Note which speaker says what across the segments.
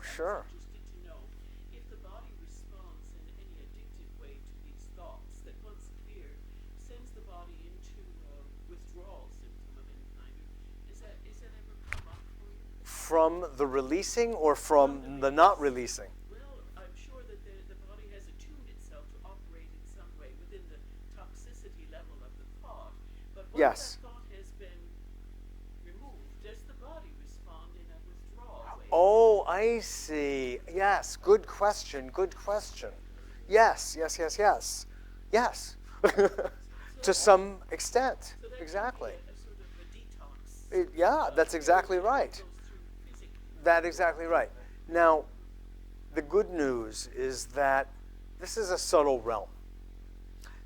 Speaker 1: Oh, sure.
Speaker 2: I'm interested to know if the body responds in any addictive way to these thoughts that once cleared sends the body into withdrawal symptom of any kind. Is that ever come up for you?
Speaker 1: From the releasing or
Speaker 2: From
Speaker 1: from the not releasing?
Speaker 2: Well, I'm sure that the body has attuned itself to operate in some way within the toxicity level of the thought. But once
Speaker 1: Yes.
Speaker 2: that thought has been removed, does the body respond in a withdrawal way?
Speaker 1: Oh, I see. Yes, good question, good question. Yes, yes, yes, yes. Yes. To some extent.
Speaker 2: So that
Speaker 1: Exactly.
Speaker 2: can be a sort of a detox.
Speaker 1: Yeah, that's exactly right.
Speaker 2: Goes through physically.
Speaker 1: That's exactly right. Now, the good news is that this is a subtle realm.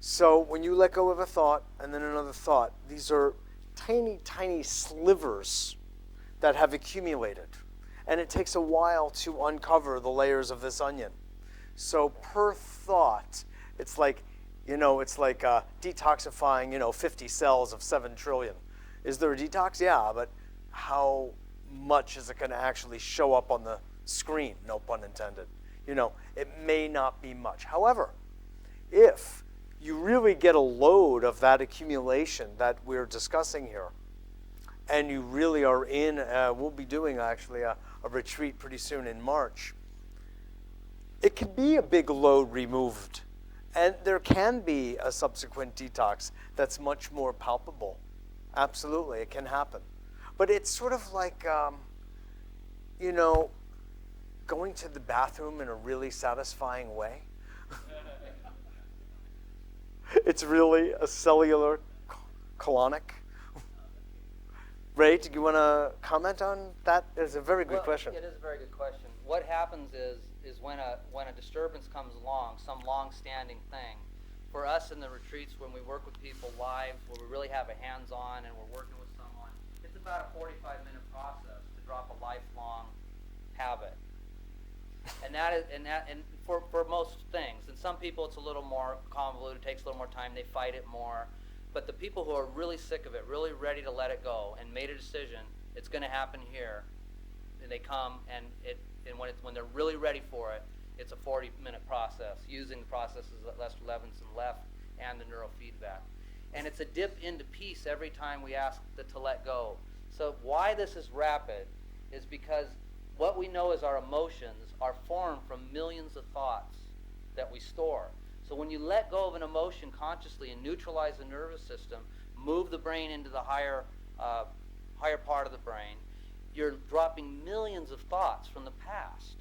Speaker 1: So when you let go of a thought and then another thought, these are tiny, tiny slivers that have accumulated. And it takes a while to uncover the layers of this onion. So per thought, it's like, detoxifying, 50 cells of 7 trillion. Is there a detox? Yeah, but how much is it going to actually show up on the screen? No pun intended. It may not be much. However, if you really get a load of that accumulation that we're discussing here, and you really are in, we'll be doing actually a retreat pretty soon in March, it can be a big load removed. And there can be a subsequent detox that's much more palpable. Absolutely, it can happen. But it's sort of like, going to the bathroom in a really satisfying way. It's really a cellular colonic. Ray, do you want to comment on that? It's a very good question.
Speaker 3: It is a very good question. What happens is when a disturbance comes along, some long-standing thing, for us in the retreats when we work with people live, where we really have a hands-on and we're working with someone, it's about a 45-minute process to drop a lifelong habit. And for most things, and some people it's a little more convoluted, takes a little more time, they fight it more. But the people who are really sick of it, really ready to let it go, and made a decision, it's going to happen here, and they come, and when they're really ready for it, it's a 40-minute process, using the processes that Lester Levinson left and the neurofeedback. And it's a dip into peace every time we ask to let go. So why this is rapid is because what we know is our emotions are formed from millions of thoughts that we store. So when you let go of an emotion consciously and neutralize the nervous system, move the brain into the higher part of the brain, you're dropping millions of thoughts from the past.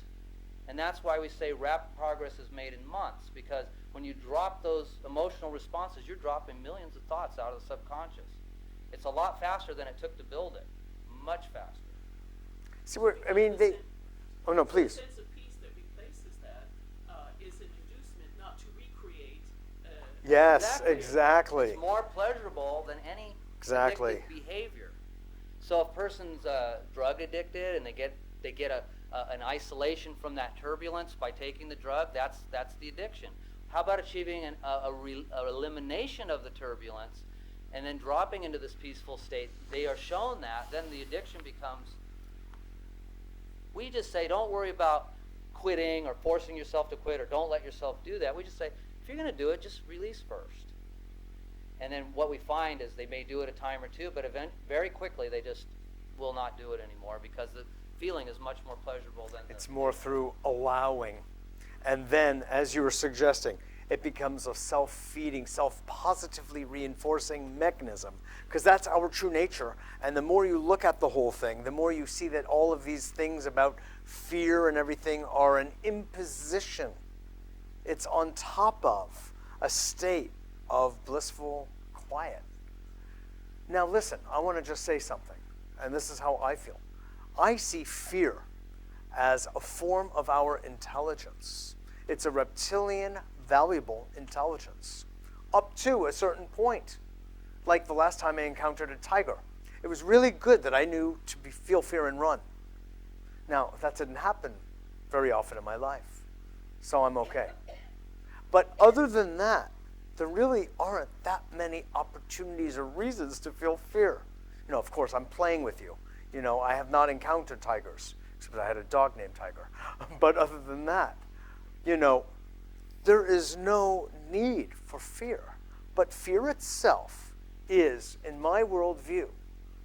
Speaker 3: And that's why we say rapid progress is made in months, because when you drop those emotional responses, you're dropping millions of thoughts out of the subconscious. It's a lot faster than it took to build it, much faster.
Speaker 1: See, oh no, please.
Speaker 2: The sense of peace that replaces that is an inducement not to recreate.
Speaker 1: Yes, exactly.
Speaker 3: It's more pleasurable than any
Speaker 1: Exactly.
Speaker 3: addictive behavior. So if a person's drug addicted and they get an isolation from that turbulence by taking the drug, that's the addiction. How about achieving a elimination of the turbulence and then dropping into this peaceful state? They are shown that, then the addiction becomes, we just say don't worry about quitting or forcing yourself to quit, or don't let yourself do that. We just say, if you're going to do it, just release first. And then what we find is they may do it a time or two, but very quickly they just will not do it anymore, because the feeling is much more pleasurable than
Speaker 1: It's more through allowing. And then, as you were suggesting, it becomes a self-feeding, self-positively reinforcing mechanism, because that's our true nature. And the more you look at the whole thing, the more you see that all of these things about fear and everything are an imposition. It's on top of a state of blissful quiet. Now listen, I want to just say something, and this is how I feel. I see fear as a form of our intelligence. It's a reptilian, valuable intelligence, up to a certain point. Like the last time I encountered a tiger. It was really good that I knew to feel fear and run. Now, that didn't happen very often in my life, so I'm okay. But other than that, there really aren't that many opportunities or reasons to feel fear. Of course, I'm playing with you. I have not encountered tigers. except I had a dog named Tiger. But other than that, you know, there is no need for fear. But fear itself is, in my worldview,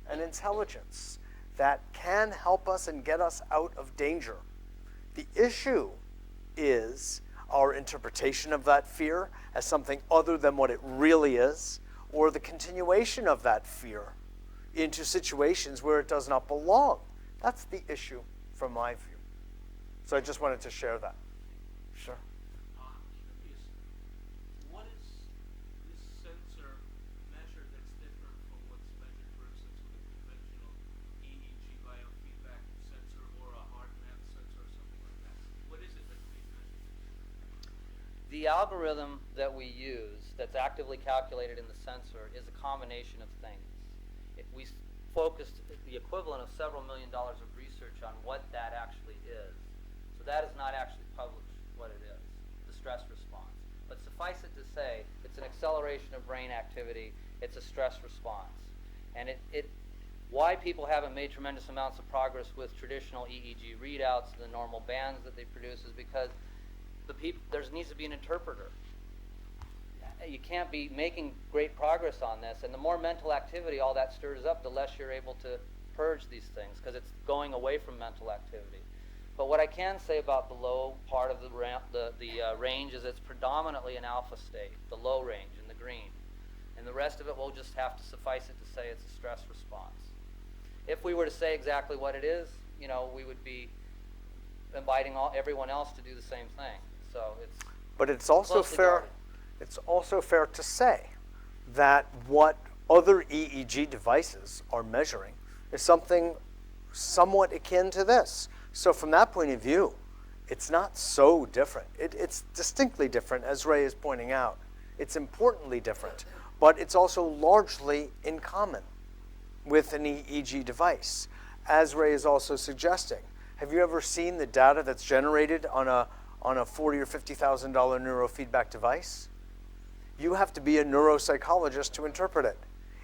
Speaker 1: an intelligence that can help us and get us out of danger. The issue is our interpretation of that fear as something other than what it really is, or the continuation of that fear into situations where it does not belong. That's the issue from my view. So I just wanted to share that. Sure.
Speaker 2: I'm curious, what is this sensor measure that's different from what's measured, for instance, with a conventional EEG biofeedback sensor or a heart math sensor or something like that? What is it that's being measured?
Speaker 3: The algorithm that we use that's actively calculated in the sensor is a combination of things. We focused the equivalent of several $1 million of research on what that actually is. So that is not actually published what it is, the stress response. But suffice it to say, it's an acceleration of brain activity, it's a stress response. And why people haven't made tremendous amounts of progress with traditional EEG readouts, the normal bands that they produce, is because there needs to be an interpreter. You can't be making great progress on this, and the more mental activity all that stirs up, the less you're able to purge these things, because it's going away from mental activity. But what I can say about the low part of the range is it's predominantly an alpha state, the low range in the green. And the rest of it, we'll just have to suffice it to say it's a stress response. If we were to say exactly what it is, you know, we would be inviting everyone else to do the same thing. So it's.
Speaker 1: But it's also fair.
Speaker 3: Guarded.
Speaker 1: It's also fair to say that what other EEG devices are measuring is something somewhat akin to this. So from that point of view, it's not so different. It's distinctly different, as Ray is pointing out. It's importantly different, but it's also largely in common with an EEG device. As Ray is also suggesting, have you ever seen the data that's generated on a $40,000 or $50,000 neurofeedback device? You have to be a neuropsychologist to interpret it.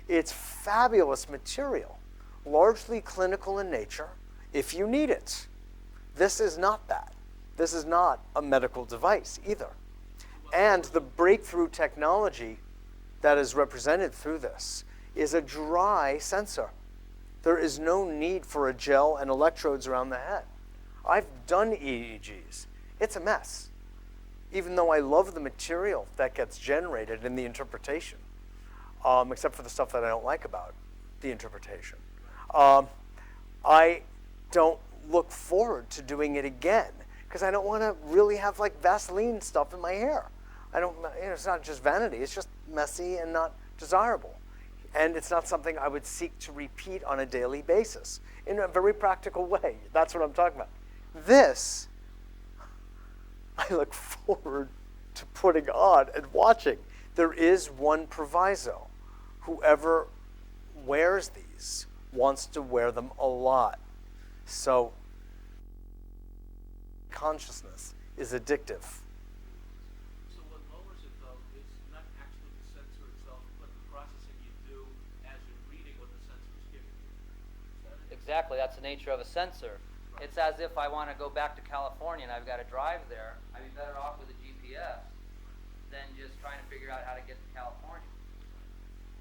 Speaker 1: It's fabulous material, largely clinical in nature, if you need it. This is not that. This is not a medical device either. And the breakthrough technology that is represented through this is a dry sensor. There is no need for a gel and electrodes around the head. I've done EEGs. It's a mess, even though I love the material that gets generated in the interpretation, except for the stuff that I don't like about the interpretation. I don't look forward to doing it again because I don't want to really have like Vaseline stuff in my hair. I don't, you know, it's not just vanity, it's just messy and not desirable. And it's not something I would seek to repeat on a daily basis in a very practical way. That's what I'm talking about. This, I look forward to putting on and watching. There is one proviso. Whoever wears these wants to wear them a lot. So consciousness is addictive.
Speaker 2: So what lowers it, though, is not actually the sensor itself, but the processing you do as you're reading what the sensor is giving you. Is that it?
Speaker 3: Exactly, that's the nature of a sensor. It's as if I want to go back to California and I've got to drive there. I'd be better off with a GPS than just trying to figure out how to get to California.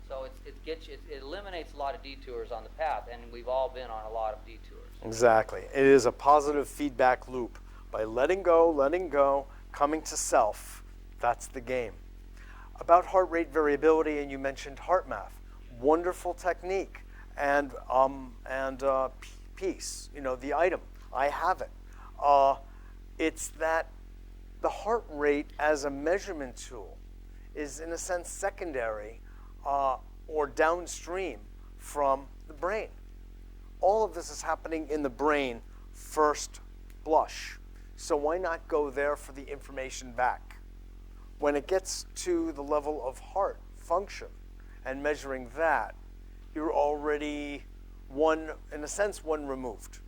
Speaker 3: So it eliminates a lot of detours on the path, and we've all been on a lot of detours.
Speaker 1: Exactly. It is a positive feedback loop. By letting go, coming to self, that's the game. About heart rate variability, and you mentioned heart math. Wonderful technique. And piece, you know, the item. I have it. It's that the heart rate as a measurement tool is, in a sense, secondary or downstream from the brain. All of this is happening in the brain first blush. So why not go there for the information back? When it gets to the level of heart function and measuring that, you're already one removed.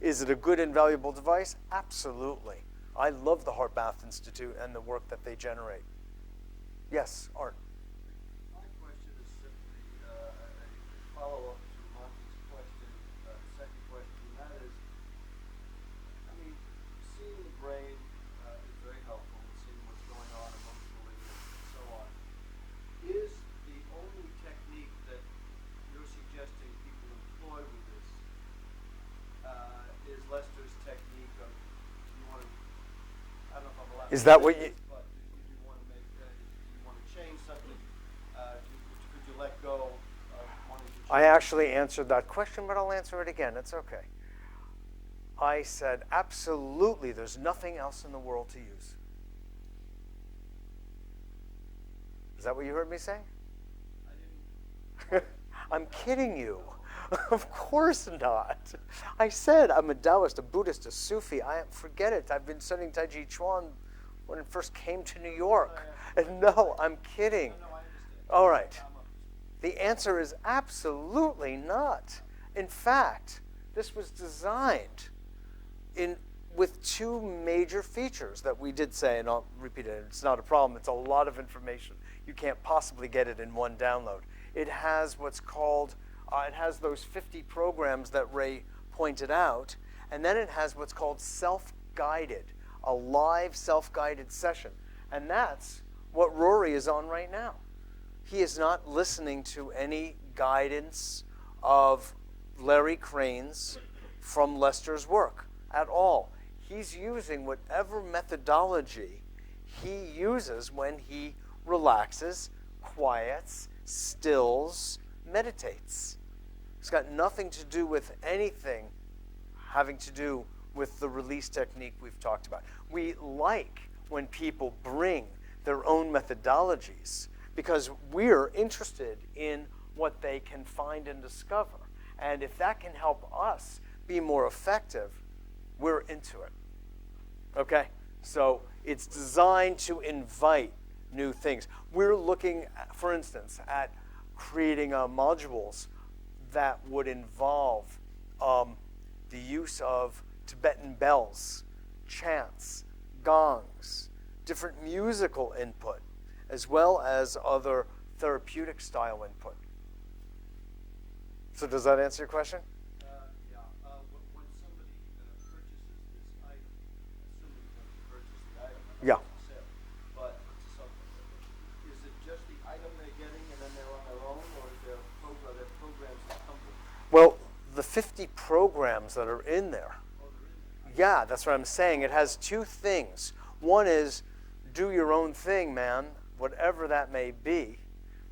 Speaker 1: Is it a good and valuable device? Absolutely. I love the Heart Math Institute and the work that they generate. Yes, Art.
Speaker 4: My question is simply a follow-up to Monty's question, second question, and that is,
Speaker 1: Is that what you...
Speaker 4: But if you want to make, if you want to change something, could you let go of wanting to change?
Speaker 1: I actually answered that question, but I'll answer it again. It's okay. I said, absolutely, there's nothing else in the world to use. Is that what you heard me say?
Speaker 4: I didn't.
Speaker 1: I'm kidding you. Of course not. I said I'm a Taoist, a Buddhist, a Sufi. Forget it. I've been studying Tai Chi Chuan when it first came to New York. And no, I'm kidding.
Speaker 4: No, I understand.
Speaker 1: All right.
Speaker 4: I'm up.
Speaker 1: The answer is absolutely not. In fact, this was designed with two major features that we did say, and I'll repeat it. It's not a problem. It's a lot of information. You can't possibly get it in one download. It has what's called, it has those 50 programs that Ray pointed out, and then it has what's called self-guided, a live self-guided session. And that's what Rory is on right now. He is not listening to any guidance of Larry Crane's from Lester's work at all. He's using whatever methodology he uses when he relaxes, quiets, stills, meditates. It's got nothing to do with anything having to do with the release technique we've talked about. We like when people bring their own methodologies because we're interested in what they can find and discover. And if that can help us be more effective, we're into it. Okay? So it's designed to invite new things. We're looking, for instance, at creating modules that would involve the use of Tibetan bells, chants, gongs, different musical input, as well as other therapeutic style input. So does that answer your question?
Speaker 4: Yeah. When somebody purchases this item, assuming when you purchase the item,
Speaker 1: Yeah.
Speaker 4: but is it just the item they're getting and then they're on their own, or is there programs that come with it?
Speaker 1: Well, the 50 programs that are in there,
Speaker 4: Oh, they're in there.
Speaker 1: yeah, that's what I'm saying. It has two things. One is do your own thing, man, whatever that may be,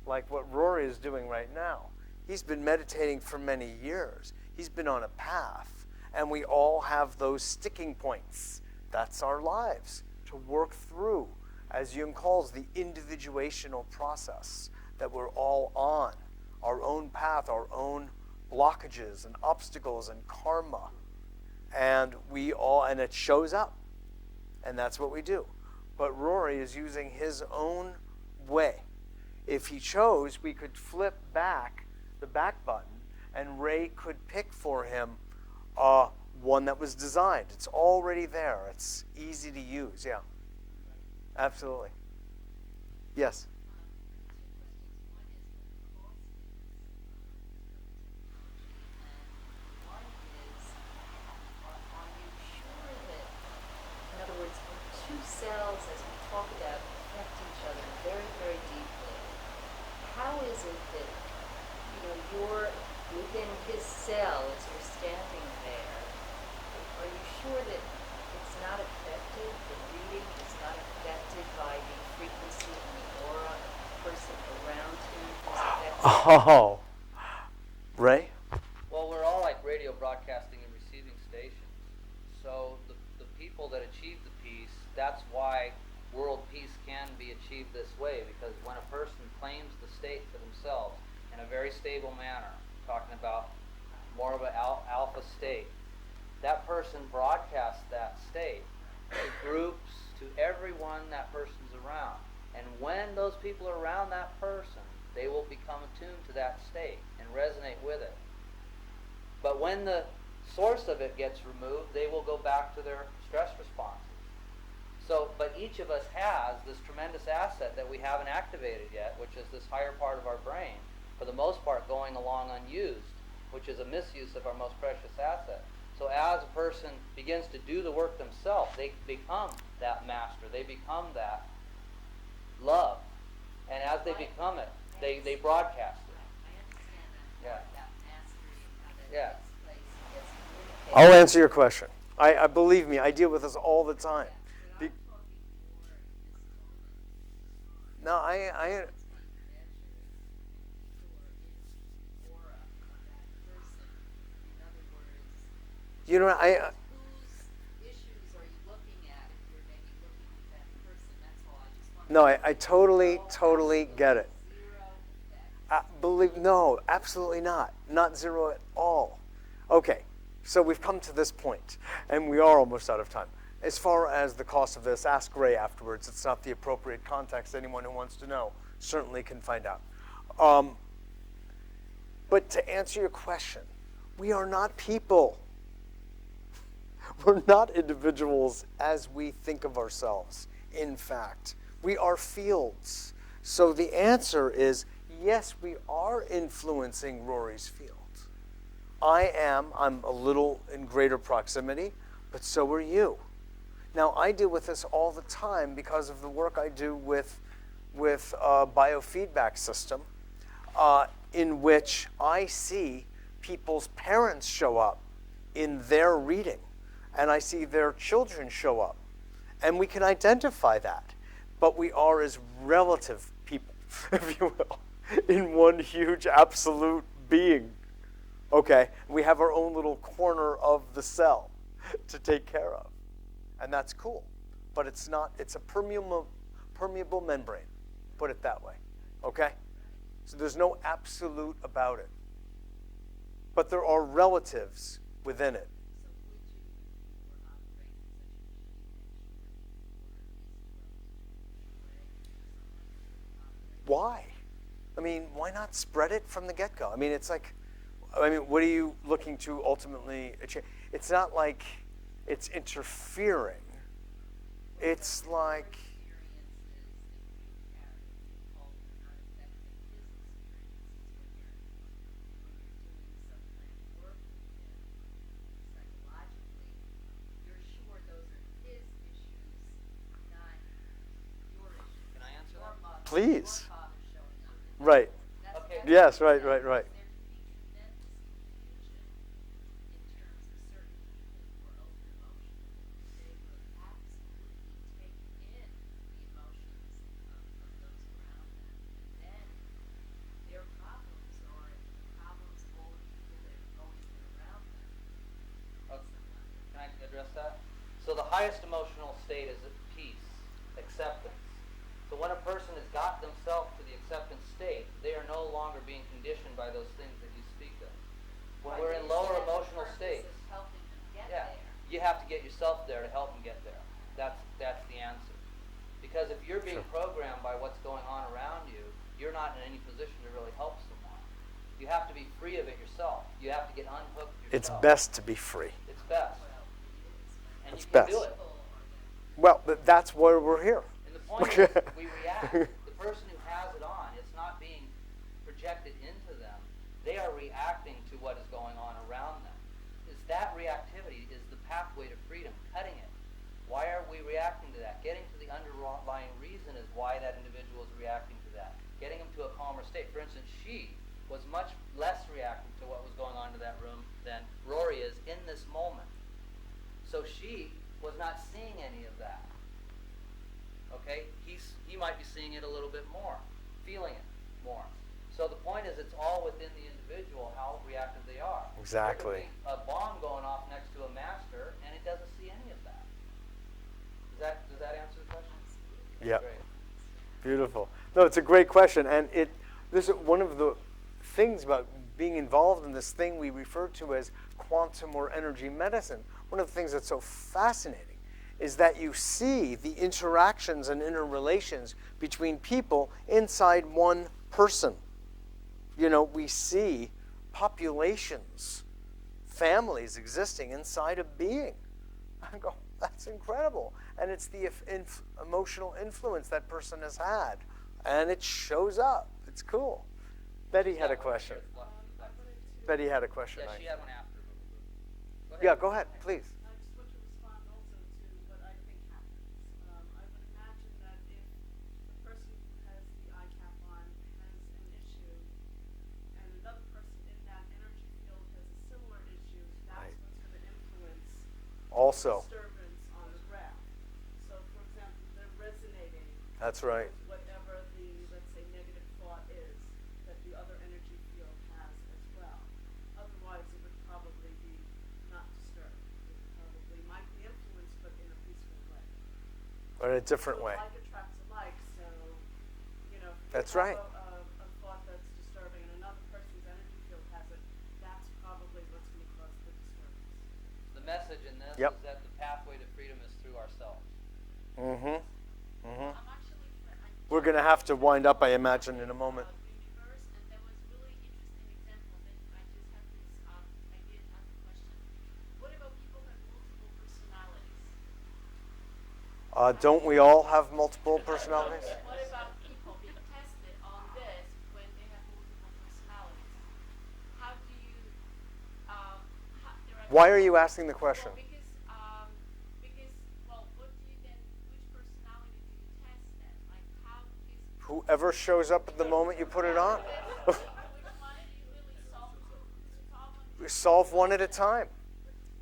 Speaker 1: like what Rory is doing right now. He's been meditating for many years. He's been on a path, and we all have those sticking points. That's our lives, to work through, as Jung calls the individuational process that we're all on, our own path, our own blockages and obstacles and karma. And and it shows up, and that's what we do. But Rory is using his own way. If he chose, we could flip back the back button, and Ray could pick for him one that was designed. It's already there. It's easy to use. Yeah, absolutely. Yes.
Speaker 5: In other words, two cells, as we talk about, affect each other very, very deeply. How is it that, you're within his cell as you're standing there? Are you sure that it's not affected, the reading is not affected by the frequency and the aura of the person around him who's affected?
Speaker 1: Oh, Ray?
Speaker 3: Well, we're all like radio broadcasting and receiving stations. So the people that achieve the peace, that's why world peace can be achieved this way, because when a person claims the state for themselves in a very stable manner, talking about more of an alpha state, that person broadcasts that state to groups, to everyone that person's around. And when those people are around that person, they will become attuned to that state and resonate with it. But when the source of it gets removed, they will go back to their stress responses. So, but each of us has this tremendous asset that we haven't activated yet, which is this higher part of our brain, for the most part going along unused, which is a misuse of our most precious asset. So as a person begins to do the work themselves, they become that master, they become that love. And as they become it, they broadcast it.
Speaker 5: I understand that
Speaker 3: Yeah.
Speaker 5: part about mastery and how that
Speaker 3: Yeah.
Speaker 5: takes place and gets communicated.
Speaker 1: I'll answer your question. I believe me, I deal with this all the time.
Speaker 2: But
Speaker 1: Be-
Speaker 2: I'm talking more
Speaker 1: No, I you know, I
Speaker 5: Whose issues are you looking at if you're maybe looking at that person? That's all. I just want to
Speaker 1: no, I totally get it.
Speaker 5: zero effect.
Speaker 1: Believe no, absolutely not. Not zero at all. Okay, so we've come to this point, and we are almost out of time. As far as the cost of this, ask Ray afterwards. It's not the appropriate context. Anyone who wants to know certainly can find out. But to answer your question, we are not people. We're not individuals as we think of ourselves. In fact, we are fields. So the answer is yes, we are influencing Rory's field. I'm a little in greater proximity, but so are you. Now, I deal with this all the time because of the work I do with a biofeedback system in which I see people's parents show up in their reading, and I see their children show up. And we can identify that, but we are as relative people, if you will, in one huge absolute being. Okay, we have our own little corner of the cell to take care of. And that's cool, but it's a permeable membrane, put it that way, okay? So there's no absolute about it. But there are relatives within it. Why? I mean, why not spread it from the get-go? I mean, it's like, what are you looking to ultimately achieve? It's not like it's interfering. It's like,
Speaker 3: Can I answer that?
Speaker 1: please. Right.
Speaker 3: Okay.
Speaker 1: Yes, right.
Speaker 3: Can I address that? So the highest emotional state is peace, acceptance. So when a person has got themselves to the acceptance state, they are no longer being conditioned by those things that you speak of. When we're in lower emotional states, you have to get yourself there to help them get there. That's the answer. Because if you're being programmed by what's going on around you, you're not in any position to really help someone. You have to be free of it yourself. You have to get unhooked yourself.
Speaker 1: It's best to be free.
Speaker 3: It's best. And
Speaker 1: It's
Speaker 3: you can
Speaker 1: best.
Speaker 3: do it.
Speaker 1: Well, but that's why we're here.
Speaker 3: And the point is, we react. The person who has it on, it's not being projected into them. They are reacting to what is going on around them. Is that reactivity is the pathway to freedom, cutting it. Why are we reacting to that? Getting to the underlying reason is why that individual is reacting to that. Getting them to a calmer state. For instance, she was much less reactive to what was going on in that room than Rory is in this moment. So she was not seeing any of that. Okay? He might be seeing it a little bit more, feeling it more. So the point is, it's all within the individual how reactive they are.
Speaker 1: Exactly.
Speaker 3: There could be a bomb going off next to a master, and it doesn't see any of that. Does that answer the question?
Speaker 1: Yeah.
Speaker 3: Great.
Speaker 1: Beautiful. No, it's a great question, and this is one of the things about being involved in this thing we refer to as quantum or energy medicine. One of the things that's so fascinating is that you see the interactions and interrelations between people inside one person. You know, we see populations, families existing inside a being. I go, that's incredible. And it's the emotional influence that person has had. And it shows up. It's cool. Betty had a question. Betty had a question.
Speaker 3: Yeah, she had one after. Go ahead.
Speaker 1: Yeah, go ahead, please.
Speaker 2: I just want to respond also to what I think happens. I would imagine that if the person who has the eye cap on has an issue, and another person in that energy field has a similar issue, that's
Speaker 1: Right.
Speaker 2: what's going to influence
Speaker 1: Also,
Speaker 2: disturbance on the graph. So, for example, they're resonating
Speaker 1: that's right.
Speaker 2: with whatever the
Speaker 1: Or in a different
Speaker 2: So
Speaker 1: way.
Speaker 2: like attracts alike, so, you know, if
Speaker 1: That's
Speaker 2: you have
Speaker 1: right.
Speaker 2: a thought that's disturbing and another person's energy field has it, that's probably what's going to cause the disturbance.
Speaker 3: The message in this
Speaker 1: Yep.
Speaker 3: is that the pathway to freedom is through ourselves.
Speaker 1: Mm-hmm. Mm-hmm.
Speaker 6: I'm actually,
Speaker 1: We're going to have to wind up, I imagine, in a moment.
Speaker 6: universe, and there was really interesting example that I just have this idea to ask a question. What about people who have multiple personalities?
Speaker 1: Don't we all have multiple personalities?
Speaker 6: What about people being tested on this when they have multiple personalities? How do you, there are
Speaker 1: Why are you asking the question?
Speaker 6: because, well, what do you then, which personality do you test then? Like, how is
Speaker 1: Whoever shows up at the moment you put it on.
Speaker 6: which one do you really solve this problem?
Speaker 1: We solve one at a time.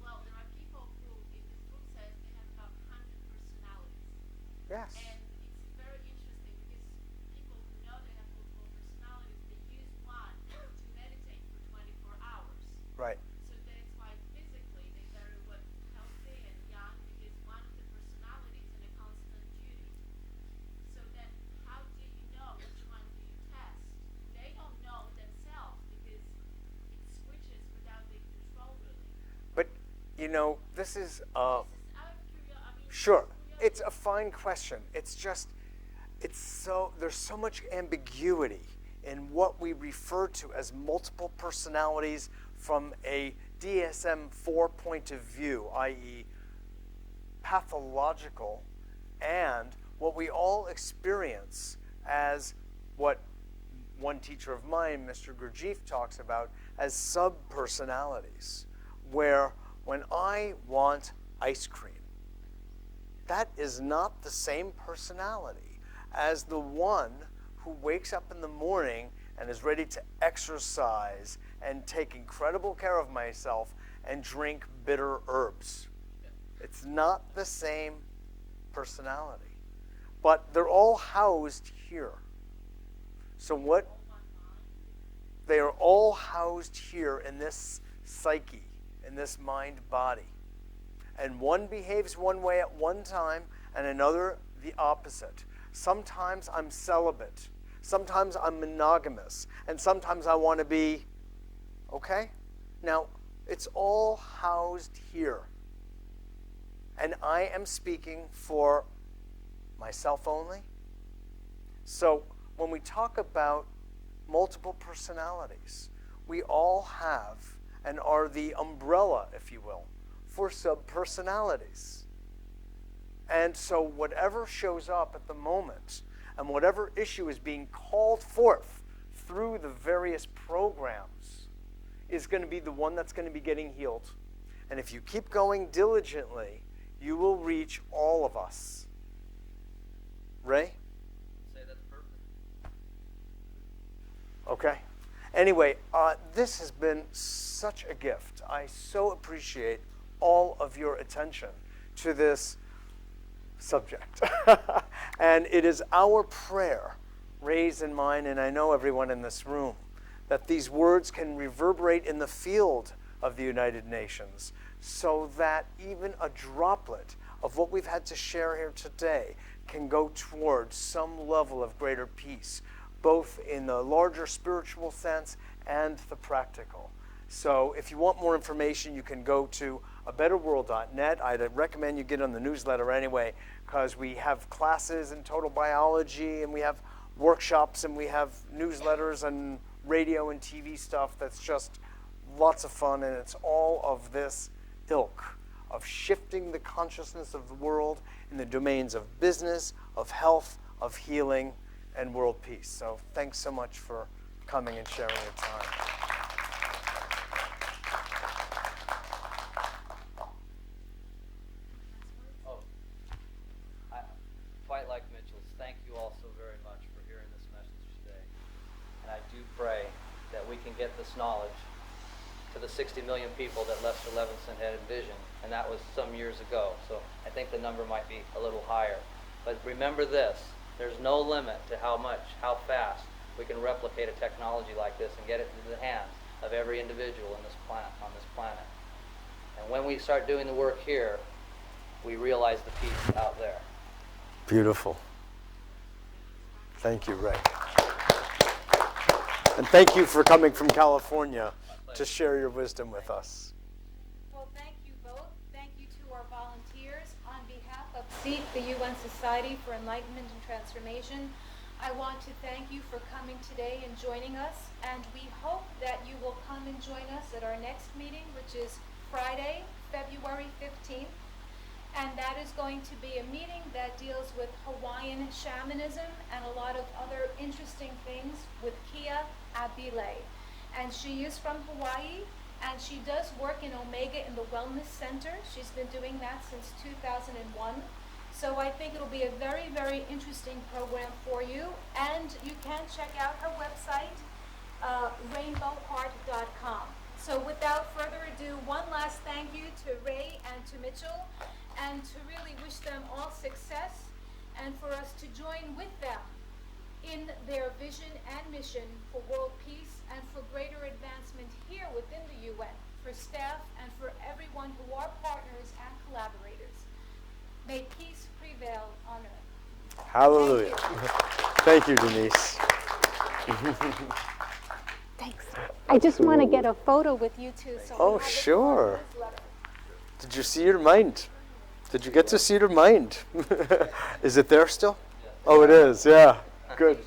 Speaker 6: Well, there are people who, in this book says they have about 100 personalities.
Speaker 1: Yes.
Speaker 6: And it's very interesting because people who know they have multiple personalities, they use one to meditate for 24 hours.
Speaker 1: Right.
Speaker 6: So that's why physically they're very healthy and young because one of the personalities is in a constant duty. So then how do you know which one do you test? They don't know themselves because it switches without the control really.
Speaker 1: But, you know, this is,
Speaker 6: This is out of curiosity. I mean,
Speaker 1: sure,
Speaker 6: curiosity.
Speaker 1: it's a fine question. It's just, there's so much ambiguity in what we refer to as multiple personalities from a DSM-4 point of view, i.e. pathological, and what we all experience as what one teacher of mine, Mr. Gurdjieff, talks about as sub-personalities, where when I want ice cream, that is not the same personality as the one who wakes up in the morning and is ready to exercise and take incredible care of myself and drink bitter herbs. It's not the same personality, but they're all housed here. So what? They are all housed here in this psyche, in this mind body. And one behaves one way at one time and another the opposite. Sometimes I'm celibate. Sometimes I'm monogamous. And sometimes I want to be, okay? Now, it's all housed here. And I am speaking for myself only. So when we talk about multiple personalities, we all have and are the umbrella, if you will, for sub-personalities. And so whatever shows up at the moment and whatever issue is being called forth through the various programs is going to be the one that's going to be getting healed. And if you keep going diligently, you will reach all of us. Ray?
Speaker 3: Say that's perfect.
Speaker 1: Okay. Anyway, this has been such a gift. I so appreciate all of your attention to this subject. And it is our prayer, Ray's and mine, and I know everyone in this room, that these words can reverberate in the field of the United Nations so that even a droplet of what we've had to share here today can go towards some level of greater peace, both in the larger spiritual sense and the practical. So if you want more information, you can go to abetterworld.net. I'd recommend you get on the newsletter anyway, because we have classes in total biology, and we have workshops, and we have newsletters and radio and TV stuff that's just lots of fun, and it's all of this ilk of shifting the consciousness of the world in the domains of business, of health, of healing, and world peace. So thanks so much for coming and sharing your time.
Speaker 3: Quite like Mitchell's, thank you all so very much for hearing this message today. And I do pray that we can get this knowledge to the 60 million people that Lester Levinson had envisioned, and that was some years ago. So I think the number might be a little higher. But remember this, there's no limit to how fast we can replicate a technology like this and get it into the hands of every individual in this on this planet. And when we start doing the work here, we realize the peace out there.
Speaker 1: Beautiful. Thank you, Ray. And thank you for coming from California to share your wisdom with us.
Speaker 7: Well, thank you both. Thank you to our volunteers. On behalf of SEEK, the UN Society for Enlightenment and Transformation, I want to thank you for coming today and joining us. And we hope that you will come and join us at our next meeting, which is Friday, February 15th. And that is going to be a meeting that deals with Hawaiian shamanism and a lot of other interesting things with Kia Abile. And she is from Hawaii, and she does work in Omega in the Wellness Center. She's been doing that since 2001. So I think it'll be a very, very interesting program for you. And you can check out her website, rainbowheart.com. So without further ado, one last thank you to Ray and to Mitchell, and to really wish them all success, and for us to join with them in their vision and mission for world peace and for greater advancement here within the UN, for staff and for everyone who are partners and collaborators. May peace prevail on earth.
Speaker 1: Hallelujah. Thank you, Denise.
Speaker 7: Thanks. I just want to get a photo with you two. So
Speaker 1: Oh, sure. Did you see your mind? Did you get to see your mind? Is it there still? Oh, it is, yeah. Good.